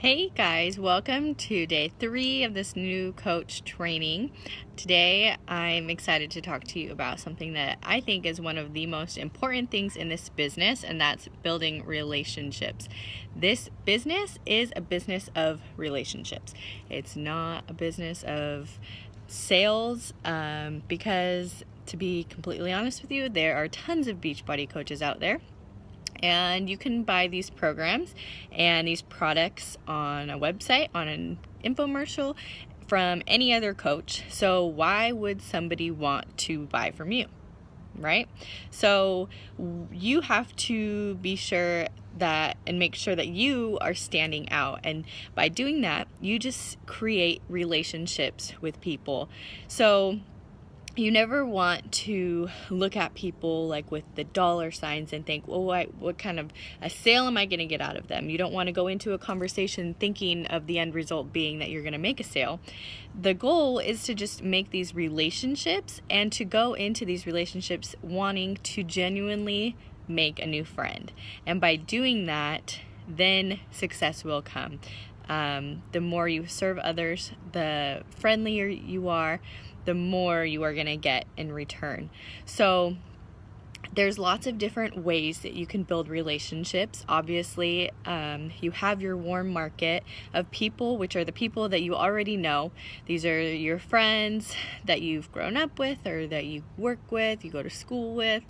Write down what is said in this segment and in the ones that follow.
Hey guys, welcome to day 3 of this new coach training. Today I'm excited to talk to you about something that I think is one of the most important things in this business, and that's building relationships. This business is a business of relationships. It's not a business of sales because, to be completely honest with you, there are tons of Beachbody coaches out there. And you can buy these programs and these products on a website, on an infomercial, from any other coach. So why would somebody want to buy from you, right? So you have to be sure that and make sure that you are standing out. And by doing that, you just create relationships with people. So you never want to look at people like with the dollar signs and think, well, what kind of a sale am I going to get out of them? You don't want to go into a conversation thinking of the end result being that you're going to make a sale. The goal is to just make these relationships and to go into these relationships wanting to genuinely make a new friend. And by doing that, then success will come. The more you serve others, the friendlier you are, the more you are going to get in return. So there's lots of different ways that you can build relationships. Obviously, you have your warm market of people, which are the people that you already know. These are your friends that you've grown up with or that you work with, you go to school with,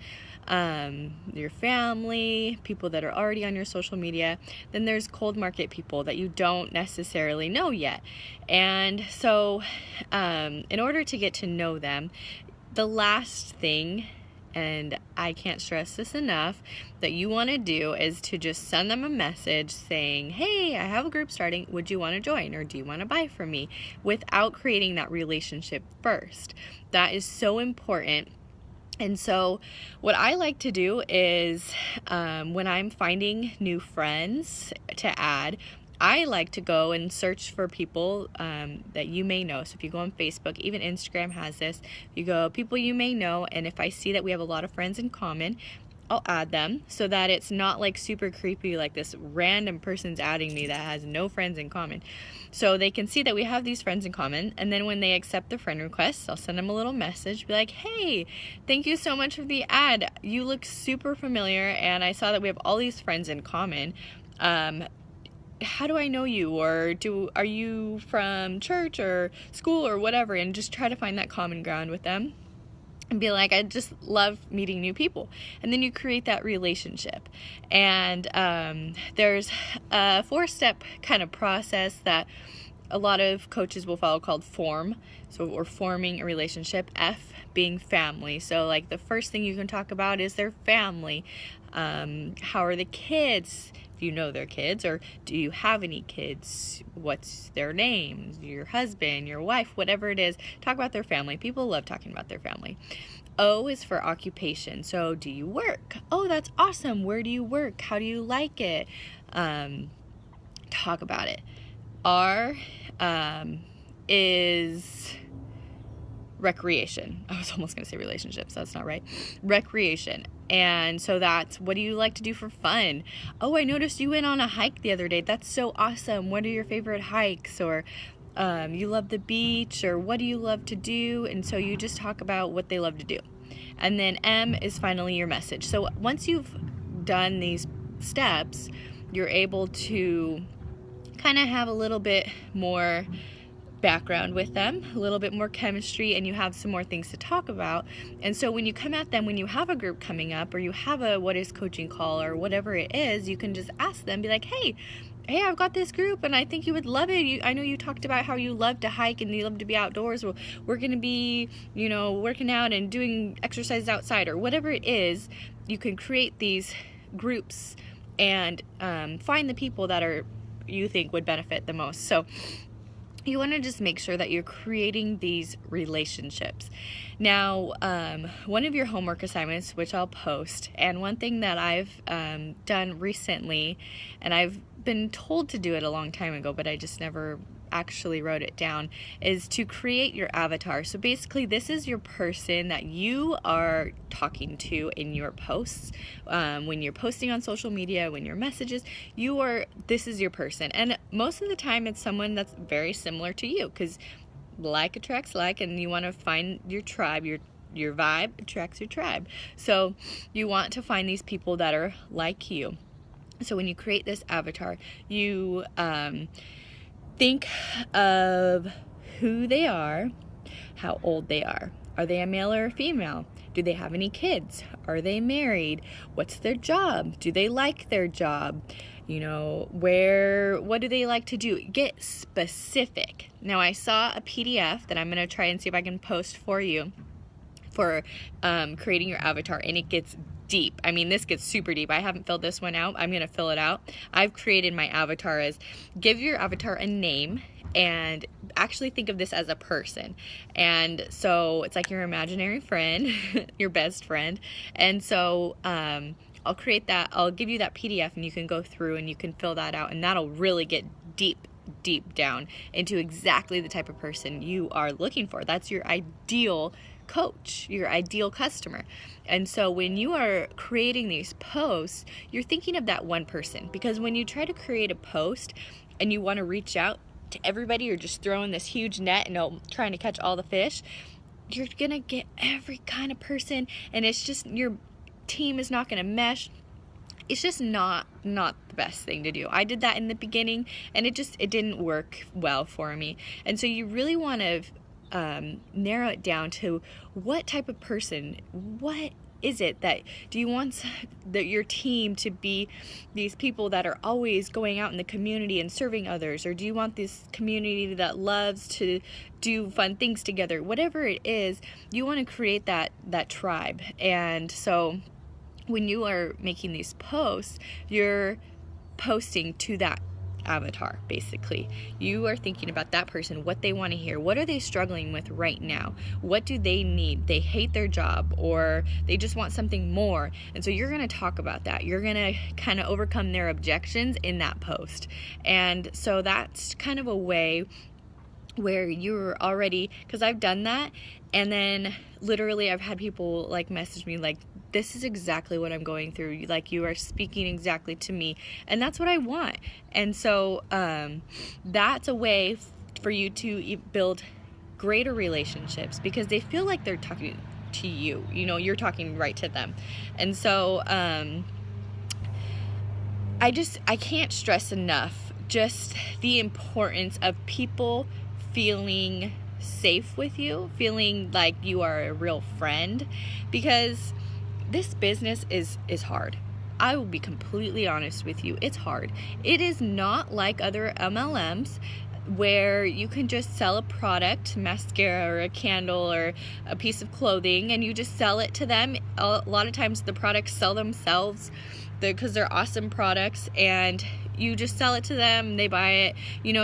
your family, people that are already on your social media. Then there's cold market people that you don't necessarily know yet. And so in order to get to know them, the last thing, and I can't stress this enough, that you want to do is to just send them a message saying, hey, I have a group starting. Would you want to join, or do you want to buy from me? Without creating that relationship first. That is so important. And so what I like to do is when I'm finding new friends to add, I like to go and search for people that you may know. So if you go on Facebook, even Instagram has this, you go people you may know, and if I see that we have a lot of friends in common, I'll add them so that it's not like super creepy, like this random person's adding me that has no friends in common. So they can see that we have these friends in common, and then when they accept the friend request, I'll send them a little message, be like, hey, thank you so much for the ad. You look super familiar, and I saw that we have all these friends in common. How do I know you? Or are you from church or school or whatever? And just try to find that common ground with them. And be like, I just love meeting new people. And then you create that relationship. And there's a 4-step kind of process that a lot of coaches will follow called FORM. So we're forming a relationship. F being family. So like the first thing you can talk about is their family. How are the kids? If you know their kids, or do you have any kids? What's their name? Your husband, your wife, whatever it is. Talk about their family. People love talking about their family. O is for occupation. So do you work? Oh, that's awesome. Where do you work? How do you like it? Talk about it. R is recreation. I was almost going to say relationships. That's not right. Recreation. And so that's, what do you like to do for fun? Oh, I noticed you went on a hike the other day. That's so awesome. What are your favorite hikes? Or you love the beach, or what do you love to do? And so you just talk about what they love to do. And then M is finally your message. So once you've done these steps, you're able to kind of have a little bit more background with them, a little bit more chemistry, and you have some more things to talk about. And so when you come at them, when you have a group coming up, or you have a what is coaching call, or whatever it is, you can just ask them, be like, hey, I've got this group and I think you would love it. I know you talked about how you love to hike and you love to be outdoors. Well, we're going to be, working out and doing exercises outside, or whatever it is. You can create these groups and find the people that you think would benefit the most. So you want to just make sure that you're creating these relationships. Now, one of your homework assignments, which I'll post, and one thing that I've done recently, and I've been told to do it a long time ago, but I just never actually wrote it down, is to create your avatar. So basically, this is your person that you are talking to in your posts. When you're posting on social media, when your messages, this is your person. And most of the time, it's someone that's very similar to you, because like attracts like, and you want to find your tribe. Your vibe attracts your tribe. So you want to find these people that are like you. So when you create this avatar, you think of who they are, how old they are. Are they a male or a female? Do they have any kids? Are they married? What's their job? Do they like their job? What do they like to do? Get specific. Now, I saw a PDF that I'm going to try and see if I can post for you for creating your avatar, and it gets deep. I mean, this gets super deep. I haven't filled this one out. I'm going to fill it out. I've created my avatar as, give your avatar a name and actually think of this as a person. And so it's like your imaginary friend, your best friend. And so I'll create that. I'll give you that PDF, and you can go through and you can fill that out, and that'll really get deep down into exactly the type of person you are looking for. That's your ideal coach, your ideal customer. And so when you are creating these posts, you're thinking of that one person, because when you try to create a post and you want to reach out to everybody, you're just throwing this huge net and trying to catch all the fish, you're gonna get every kind of person, and it's just, your team is not gonna mesh. It's just not the best thing to do. I did that in the beginning, and it didn't work well for me. And so you really want to narrow it down to what type of person, what is it that, do you want your team to be these people that are always going out in the community and serving others, or do you want this community that loves to do fun things together? Whatever it is, you want to create that tribe. And so when you are making these posts, you're posting to that avatar. Basically, you are thinking about that person, what they want to hear, what are they struggling with right now, what do they need, they hate their job, or they just want something more. And so you're going to talk about that. You're going to kind of overcome their objections in that post. And so that's kind of a way where you're already, because I've done that, and then literally I've had people like message me like, this is exactly what I'm going through, like you are speaking exactly to me, and that's what I want. And so that's a way for you to build greater relationships, because they feel like they're talking to you, you're talking right to them. And so I can't stress enough just the importance of people feeling safe with you, feeling like you are a real friend, because this business is hard. I will be completely honest with you. It's hard. It is not like other MLMs where you can just sell a product, mascara or a candle or a piece of clothing, and you just sell it to them. A lot of times the products sell themselves because they're awesome products, and you just sell it to them, they buy it.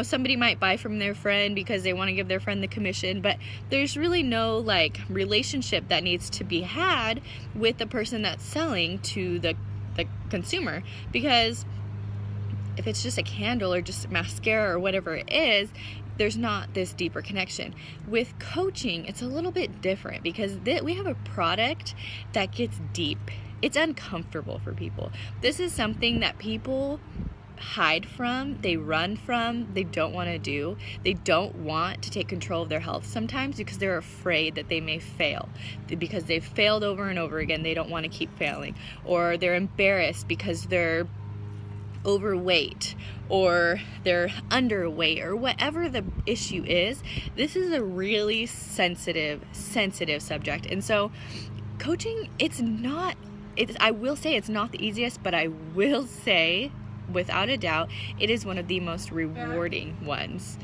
Somebody might buy from their friend because they want to give their friend the commission, but there's really no like relationship that needs to be had with the person that's selling to the consumer. Because if it's just a candle or just mascara or whatever it is, there's not this deeper connection. With coaching, it's a little bit different, because we have a product that gets deep. It's uncomfortable for people. This is something that people hide from, they run from, they don't want to do. They don't want to take control of their health sometimes because they're afraid that they may fail. Because they've failed over and over again, they don't want to keep failing. Or they're embarrassed because they're overweight, or they're underweight, or whatever the issue is. This is a really sensitive subject. And so coaching, I will say it's not the easiest, but I will say without a doubt, it is one of the most rewarding ones.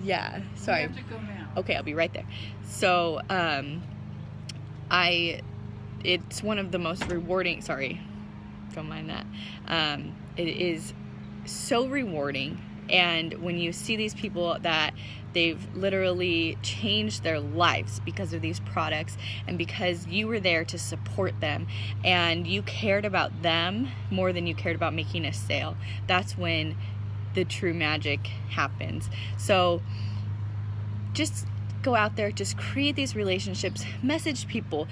Yeah, sorry. You have to go now. Okay, I'll be right there. So, it's one of the most rewarding, sorry, don't mind that. It is so rewarding, and when you see these people that they've literally changed their lives because of these products, and because you were there to support them and you cared about them more than you cared about making a sale, that's when the true magic happens. So just go out there, just create these relationships, message people.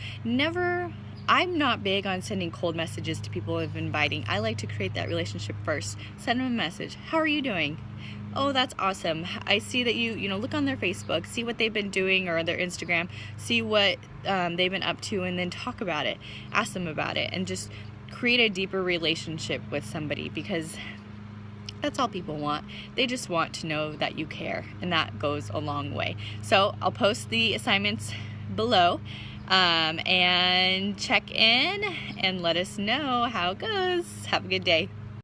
I'm not big on sending cold messages to people of inviting. I like to create that relationship first. Send them a message. How are you doing? Oh, that's awesome. I see that you look on their Facebook, see what they've been doing, or their Instagram, see what they've been up to, and then talk about it. Ask them about it, and just create a deeper relationship with somebody, because that's all people want. They just want to know that you care, and that goes a long way. So I'll post the assignments below, and check in and let us know how it goes. Have a good day.